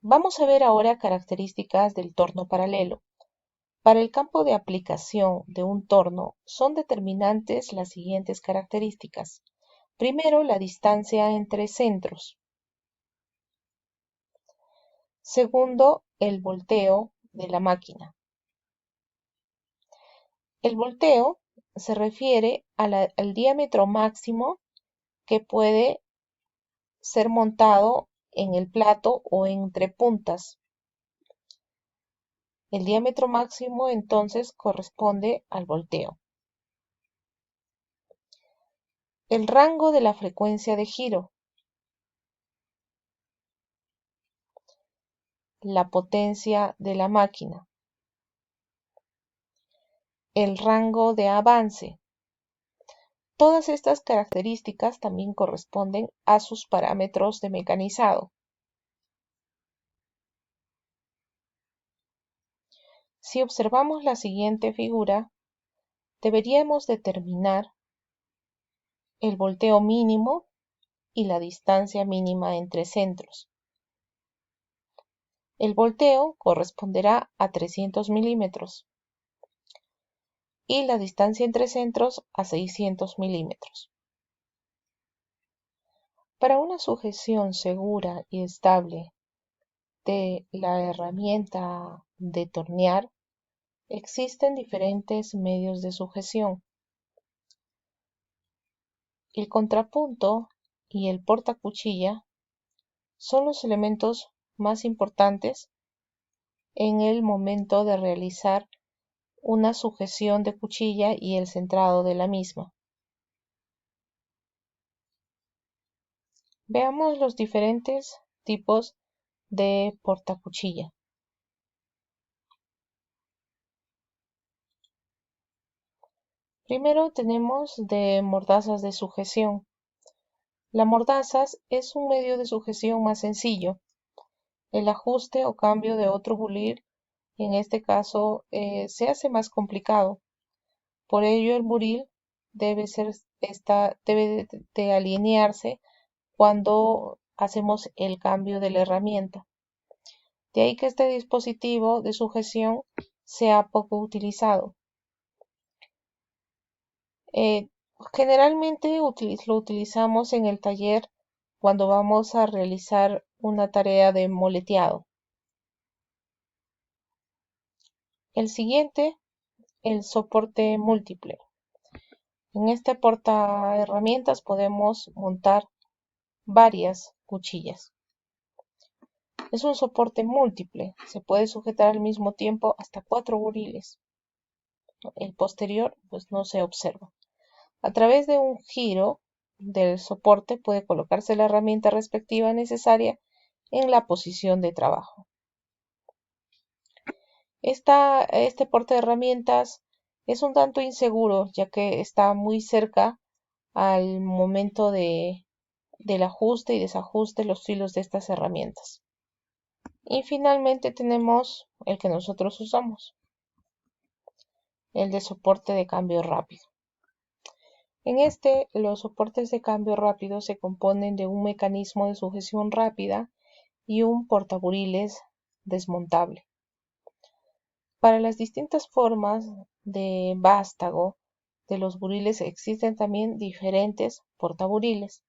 Vamos a ver ahora características del torno paralelo. Para el campo de aplicación de un torno son determinantes las siguientes características. Primero, la distancia entre centros. Segundo, el volteo de la máquina. El volteo se refiere al diámetro máximo que puede ser montado en el plato o entre puntas. El diámetro máximo entonces corresponde al volteo. El rango de la frecuencia de giro. La potencia de la máquina. El rango de avance. Todas estas características también corresponden a sus parámetros de mecanizado. Si observamos la siguiente figura, deberíamos determinar el volteo mínimo y la distancia mínima entre centros. El volteo corresponderá a 300 milímetros y la distancia entre centros a 600 milímetros. Para una sujeción segura y estable de la herramienta de tornear, existen diferentes medios de sujeción. El contrapunto y el portacuchilla son los elementos más importantes en el momento de realizar una sujeción de cuchilla y el centrado de la misma. Veamos los diferentes tipos de portacuchilla. Primero tenemos de mordazas de sujeción. La mordazas es un medio de sujeción más sencillo. El ajuste o cambio de otro buril, en este caso, se hace más complicado. Por ello, el buril debe de alinearse cuando hacemos el cambio de la herramienta. De ahí que este dispositivo de sujeción sea poco utilizado. Eh, Generalmente lo utilizamos en el taller cuando vamos a realizar una tarea de moleteado. El siguiente, el soporte múltiple. En este porta herramientas podemos montar varias cuchillas. Es un soporte múltiple, se puede sujetar al mismo tiempo hasta 4 buriles. El posterior pues no se observa. A través de un giro del soporte puede colocarse la herramienta respectiva necesaria en la posición de trabajo. Este porte de herramientas es un tanto inseguro ya que está muy cerca al momento del ajuste y desajuste los filos de estas herramientas. Y finalmente tenemos el que nosotros usamos, el de soporte de cambio rápido. En este, los soportes de cambio rápido se componen de un mecanismo de sujeción rápida y un portaburiles desmontable. Para las distintas formas de vástago de los buriles existen también diferentes portaburiles.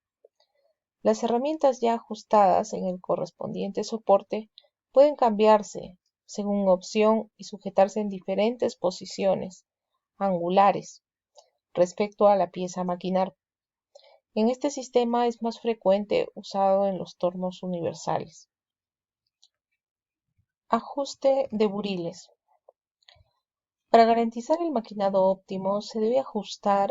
Las herramientas ya ajustadas en el correspondiente soporte pueden cambiarse según opción y sujetarse en diferentes posiciones angulares respecto a la pieza a maquinar. En este sistema es más frecuente usado en los tornos universales. Ajuste de buriles. Para garantizar el maquinado óptimo, se debe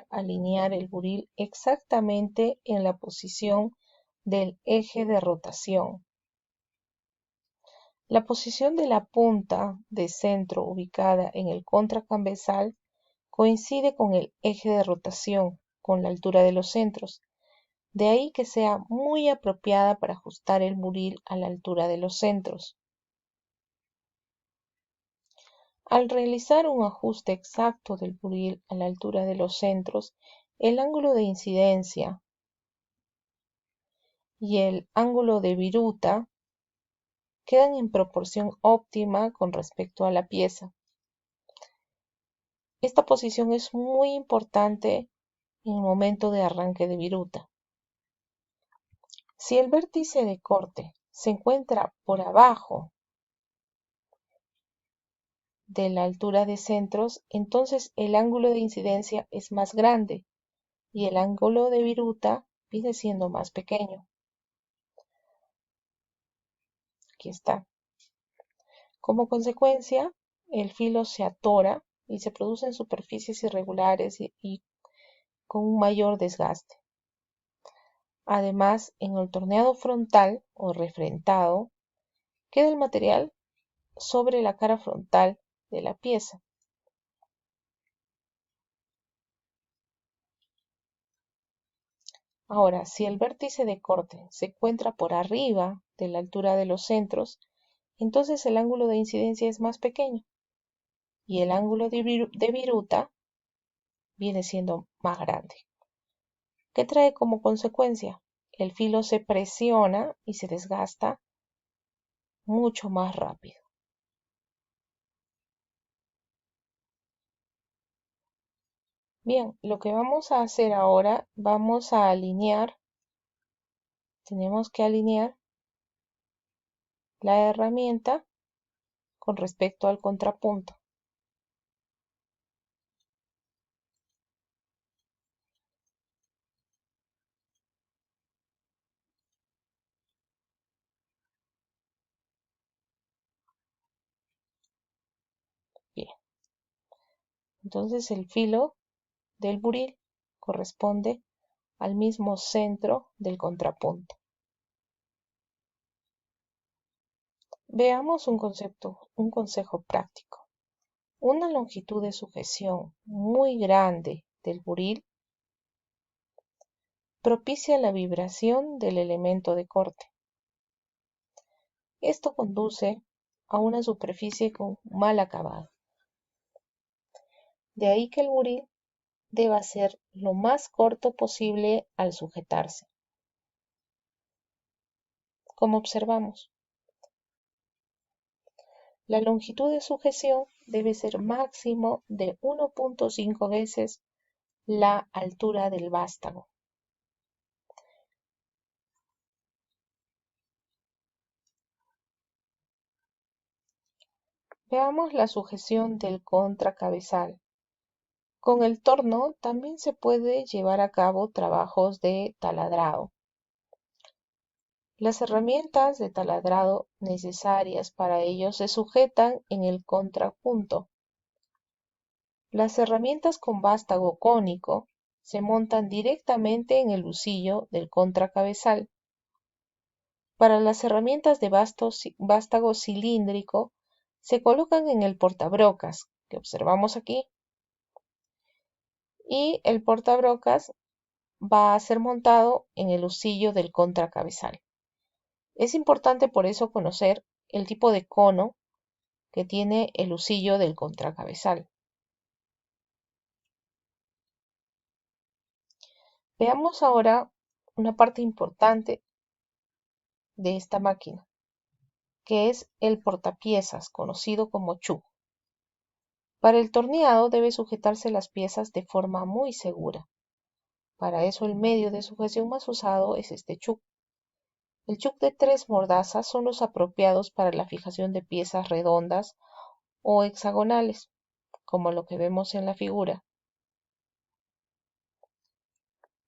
alinear el buril exactamente en la posición del eje de rotación. La posición de la punta de centro ubicada en el contracambesal coincide con el eje de rotación, con la altura de los centros. De ahí que sea muy apropiada para ajustar el buril a la altura de los centros. Al realizar un ajuste exacto del buril a la altura de los centros, el ángulo de incidencia y el ángulo de viruta quedan en proporción óptima con respecto a la pieza. Esta posición es muy importante en el momento de arranque de viruta. Si el vértice de corte se encuentra por abajo de la altura de centros, entonces el ángulo de incidencia es más grande y el ángulo de viruta viene siendo más pequeño. Aquí está. Como consecuencia, el filo se atora y se producen superficies irregulares y con un mayor desgaste. Además, en el torneado frontal o refrentado, queda el material sobre la cara frontal de la pieza. Ahora, si el vértice de corte se encuentra por arriba de la altura de los centros, entonces el ángulo de incidencia es más pequeño y el ángulo de viruta viene siendo más grande. ¿Qué trae como consecuencia? El filo se presiona y se desgasta mucho más rápido. Bien, lo que vamos a hacer ahora, vamos a alinear, tenemos que alinear la herramienta con respecto al contrapunto. Bien, entonces el filo del buril corresponde al mismo centro del contrapunto. Veamos un consejo práctico. Una longitud de sujeción muy grande del buril propicia la vibración del elemento de corte. Esto conduce a una superficie con mal acabado. De ahí que el buril deba ser lo más corto posible al sujetarse. Como observamos, la longitud de sujeción debe ser máximo de 1.5 veces la altura del vástago. Veamos la sujeción del contracabezal. Con el torno también se puede llevar a cabo trabajos de taladrado. Las herramientas de taladrado necesarias para ello se sujetan en el contrapunto. Las herramientas con vástago cónico se montan directamente en el husillo del contracabezal. Para las herramientas de vástago cilíndrico se colocan en el portabrocas, que observamos aquí, y el portabrocas va a ser montado en el husillo del contracabezal. Es importante por eso conocer el tipo de cono que tiene el husillo del contracabezal. Veamos ahora una parte importante de esta máquina, que es el portapiezas, conocido como chuck. Para el torneado debe sujetarse las piezas de forma muy segura. Para eso el medio de sujeción más usado es este chuck. El chuck de 3 mordazas son los apropiados para la fijación de piezas redondas o hexagonales, como lo que vemos en la figura.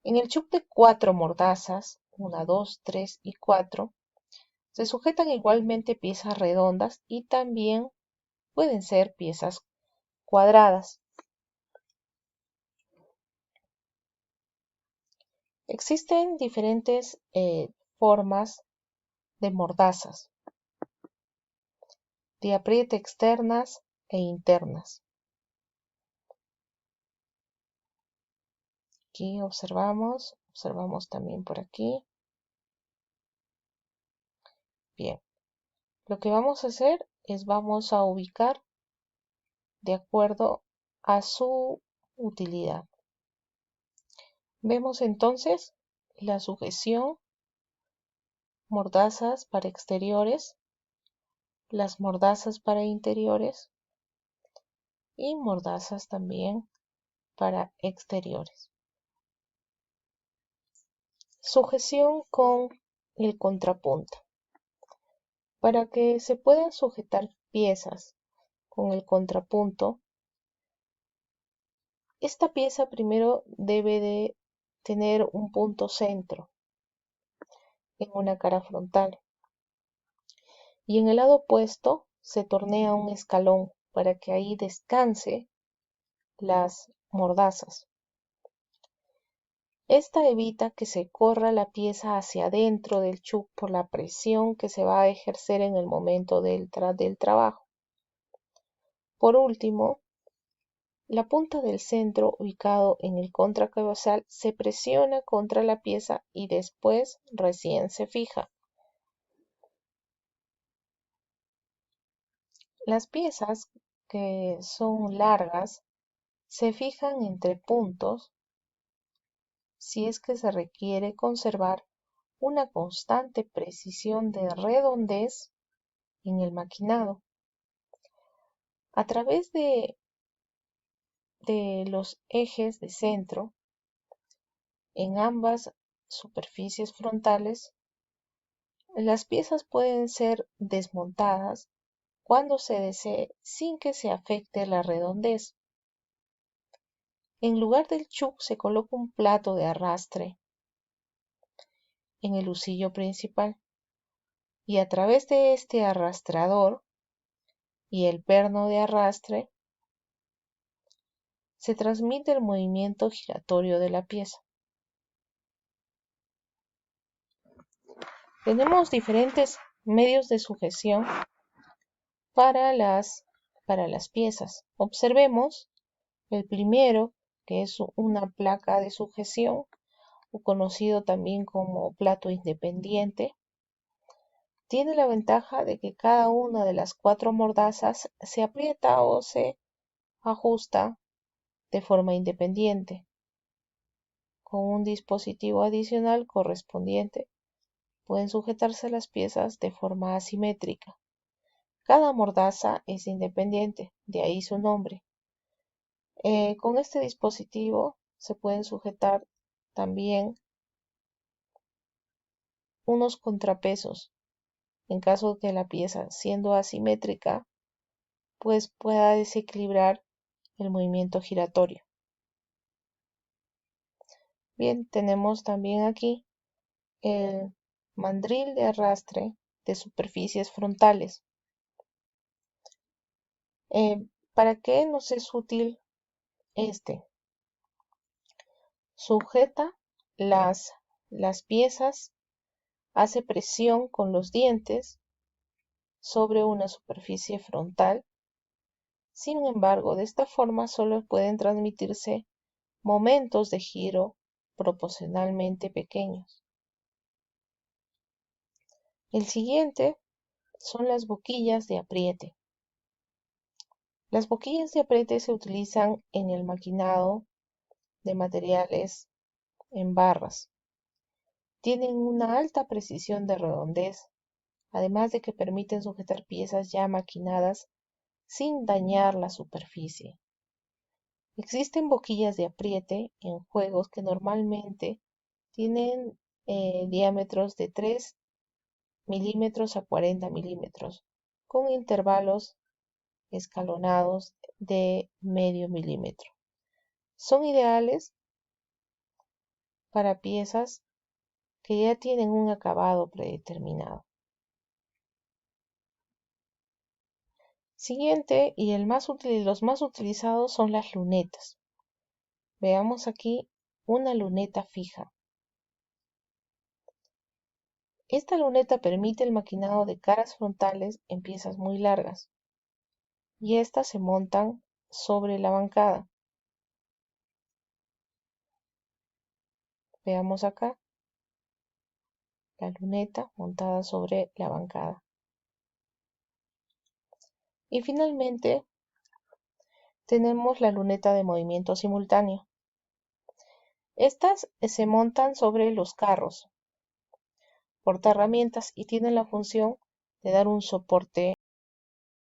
En el chuck de 4 mordazas, 1, 2, 3 y 4, se sujetan igualmente piezas redondas y también pueden ser piezas cuadradas. Existen diferentes formas de mordazas, de apriete externas e internas. Aquí observamos también por aquí. Bien, lo que vamos a hacer es vamos a ubicar de acuerdo a su utilidad. Vemos entonces la sujeción, mordazas para exteriores las mordazas para interiores y mordazas también para exteriores. Sujeción con el contrapunto. Para que se puedan sujetar piezas con el contrapunto, esta pieza primero debe de tener un punto centro en una cara frontal y en el lado opuesto se tornea un escalón para que ahí descanse las mordazas. Esta evita que se corra la pieza hacia adentro del chuck por la presión que se va a ejercer en el momento del trabajo. Por último, la punta del centro ubicado en el contracabezal se presiona contra la pieza y después recién se fija. Las piezas que son largas se fijan entre puntos si es que se requiere conservar una constante precisión de redondez en el maquinado. A través de los ejes de centro en ambas superficies frontales, las piezas pueden ser desmontadas cuando se desee sin que se afecte la redondez. En lugar del chuck se coloca un plato de arrastre en el husillo principal y a través de este arrastrador y el perno de arrastre se transmite el movimiento giratorio de la pieza. Tenemos diferentes medios de sujeción para las piezas. Observemos el primero, que es una placa de sujeción, o conocido también como plato independiente. Tiene la ventaja de que cada una de las 4 mordazas se aprieta o se ajusta de forma independiente, con un dispositivo adicional correspondiente. Pueden sujetarse las piezas de forma asimétrica. Cada mordaza es independiente, de ahí su nombre. Con este dispositivo se pueden sujetar también unos contrapesos en caso de que la pieza, siendo asimétrica, pues pueda desequilibrar el movimiento giratorio. Bien, tenemos también aquí el mandril de arrastre de superficies frontales. ¿Para qué nos es útil este? Sujeta las piezas, hace presión con los dientes sobre una superficie frontal. Sin embargo, de esta forma solo pueden transmitirse momentos de giro proporcionalmente pequeños. El siguiente son las boquillas de apriete. Las boquillas de apriete se utilizan en el maquinado de materiales en barras. Tienen una alta precisión de redondez, además de que permiten sujetar piezas ya maquinadas sin dañar la superficie. Existen boquillas de apriete en juegos que normalmente tienen diámetros de 3 milímetros a 40 milímetros, con intervalos escalonados de medio milímetro. Son ideales para piezas que ya tienen un acabado predeterminado. Siguiente, y los más utilizados son las lunetas. Veamos aquí una luneta fija. Esta luneta permite el maquinado de caras frontales en piezas muy largas, y estas se montan sobre la bancada. Veamos acá la luneta montada sobre la bancada. Y finalmente tenemos la luneta de movimiento simultáneo. Estas se montan sobre los carros, portaherramientas, y tienen la función de dar un soporte